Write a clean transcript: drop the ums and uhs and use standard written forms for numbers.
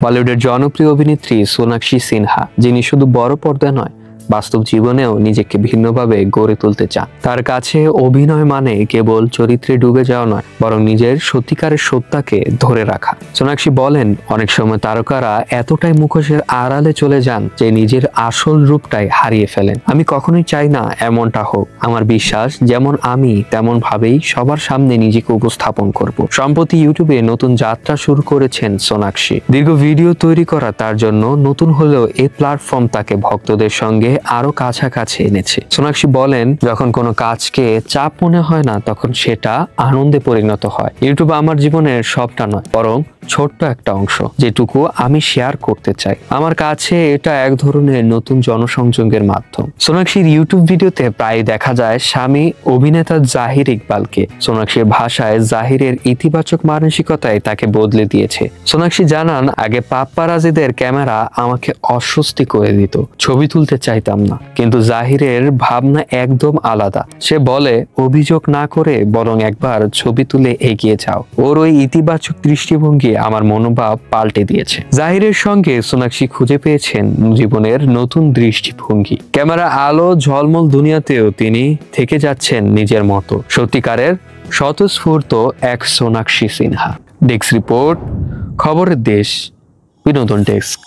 বলিউডের জনপ্রিয় অভিনেত্রী সোনাক্ষী সিনহা, যিনি শুধু বড় পর্দা নয়, বাস্তব জীবনেও নিজেকে ভিন্নভাবে গড়ে তুলতে চান। তার কাছে অভিনয় মানে কেবল চরিত্রে ডুবে যাওয়া নয়, বরং নিজের সত্যিকারের সত্তাকে ধরে রাখা। সোনাক্ষী বলেন, অনেক সময় তারকারা এতটাই মুখোশের আড়ালে চলে যান যে নিজের আসল রূপটাই হারিয়ে ফেলেন। আমি কখনোই চাই না এমনটা হোক। আমার বিশ্বাস, যেমন আমি তেমন ভাবেই সবার সামনে নিজেকে উপস্থাপন করব। সম্প্রতি ইউটিউবে নতুন যাত্রা শুরু করেছেন সোনাক্ষী। দীর্ঘ ভিডিও তৈরি করা তার জন্য নতুন হলেও এই প্ল্যাটফর্ম তাকে ভক্তদের সঙ্গে আরো কাছাকাছি এনেছে। সোনাক্ষী বলেন, যখন কোনো কাজকে চাপ মনে হয় না, তখন সেটা আনন্দে পরিণত হয়। ইউটিউব আমার জীবনের সবটা নয়, বরং ছোট্ট একটা অংশ, যেটুকু আমি শেয়ার করতে চাই। আমার কাছে এটা এক ধরনের নতুন জনসংযোগের মাধ্যম। সোনাক্ষীর ইউটিউব ভিডিওতে প্রায় দেখা যায় স্বামী অভিনেতা জাহির ইকবালকে। সোনাক্ষীর ভাষায়, জাহিরের ইতিবাচক মানসিকতায় তাকে বদলে দিয়েছে। সোনাক্ষী জানান, আগে পাপ্পারাজিদের ক্যামেরা আমাকে অস্বস্তি করে দিত, ছবি তুলতে চাইতাম না, কিন্তু জাহিরের ভাবনা একদম আলাদা। সে বলে, অভিযোগ না করে বরং একবার ছবি তুলে এগিয়ে যাও। ওর ওই ইতিবাচক দৃষ্টিভঙ্গি আমার মনোভাব পাল্টে দিয়েছে। জাহিরের সঙ্গে সোনাক্ষী খুঁজে পেয়েছেন জীবনের নতুন দৃষ্টিভঙ্গি। ক্যামেরা আলো ঝলমল দুনিয়াতেও তিনি থেকে যাচ্ছেন নিজের মতো। সত্যিকারের স্বতঃস্ফূর্ত এক সোনাক্ষী সিনহা। ডেস্ক রিপোর্ট, খবরের দেশ, বিনোদন ডেস্ক।